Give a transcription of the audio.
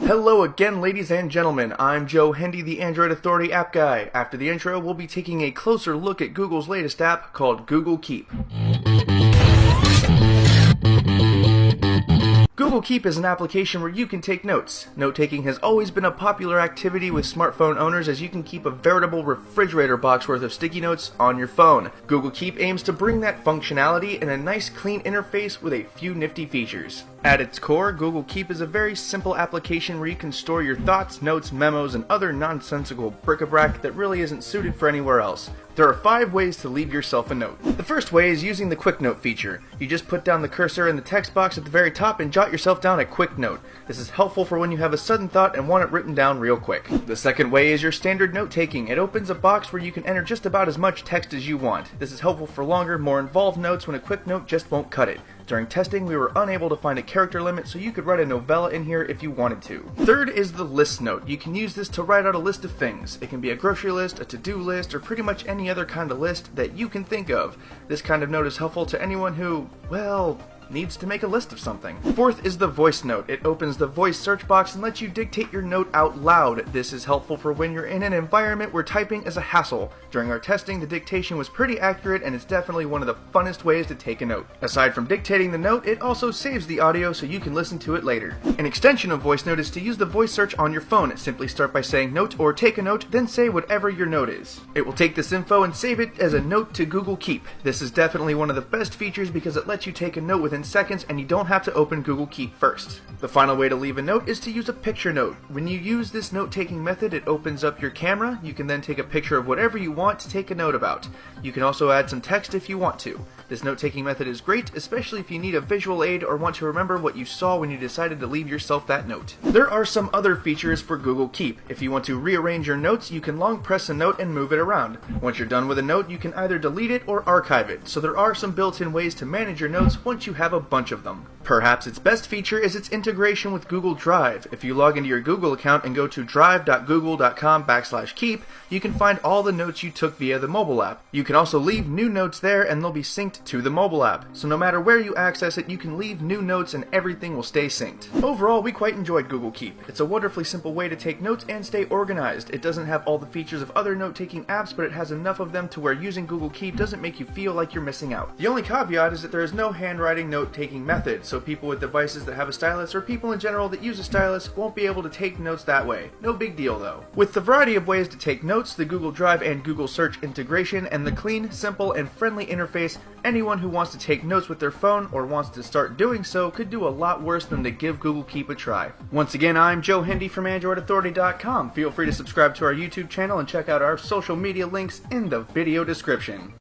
Hello again, ladies and gentlemen. I'm Joe Hendy, the Android Authority app guy. After the intro, we'll be taking a closer look at Google's latest app called Google Keep. Google Keep is an application where you can take notes. Note-taking has always been a popular activity with smartphone owners, as you can keep a veritable refrigerator box worth of sticky notes on your phone. Google Keep aims to bring that functionality in a nice clean interface with a few nifty features. At its core, Google Keep is a very simple application where you can store your thoughts, notes, memos, and other nonsensical bric-a-brac that really isn't suited for anywhere else. There are 5 ways to leave yourself a note. The first way is using the Quick Note feature. You just put down the cursor in the text box at the very top and jot yourself down a quick note. This is helpful for when you have a sudden thought and want it written down real quick. The second way is your standard note-taking. It opens a box where you can enter just about as much text as you want. This is helpful for longer, more involved notes when a quick note just won't cut it. During testing, we were unable to find a character limit, so you could write a novella in here if you wanted to. Third is the list note. You can use this to write out a list of things. It can be a grocery list, a to-do list, or pretty much any other kind of list that you can think of. This kind of note is helpful to anyone who, well, needs to make a list of something. Fourth is the voice note. It opens the voice search box and lets you dictate your note out loud. This is helpful for when you're in an environment where typing is a hassle. During our testing, the dictation was pretty accurate, and it's definitely one of the funnest ways to take a note. Aside from dictating the note, it also saves the audio so you can listen to it later. An extension of voice note is to use the voice search on your phone. Simply start by saying note or take a note, then say whatever your note is. It will take this info and save it as a note to Google Keep. This is definitely one of the best features because it lets you take a note within seconds and you don't have to open Google Keep first. The final way to leave a note is to use a picture note. When you use this note-taking method, it opens up your camera. You can then take a picture of whatever you want to take a note about. You can also add some text if you want to. This note-taking method is great, especially if you need a visual aid or want to remember what you saw when you decided to leave yourself that note. There are some other features for Google Keep. If you want to rearrange your notes, you can long press a note and move it around. Once you're done with a note, you can either delete it or archive it, so there are some built-in ways to manage your notes once you have a bunch of them. Perhaps its best feature is its integration with Google Drive. If you log into your Google account and go to drive.google.com/keep, you can find all the notes you took via the mobile app. You can also leave new notes there and they'll be synced to the mobile app. So no matter where you access it, you can leave new notes and everything will stay synced. Overall, we quite enjoyed Google Keep. It's a wonderfully simple way to take notes and stay organized. It doesn't have all the features of other note-taking apps, but it has enough of them to where using Google Keep doesn't make you feel like you're missing out. The only caveat is that there is no handwriting note-taking method, so people with devices that have a stylus or people in general that use a stylus won't be able to take notes that way. No big deal though. With the variety of ways to take notes, the Google Drive and Google Search integration, and the clean, simple, and friendly interface, anyone who wants to take notes with their phone or wants to start doing so could do a lot worse than to give Google Keep a try. Once again, I'm Joe Hendy from AndroidAuthority.com. Feel free to subscribe to our YouTube channel and check out our social media links in the video description.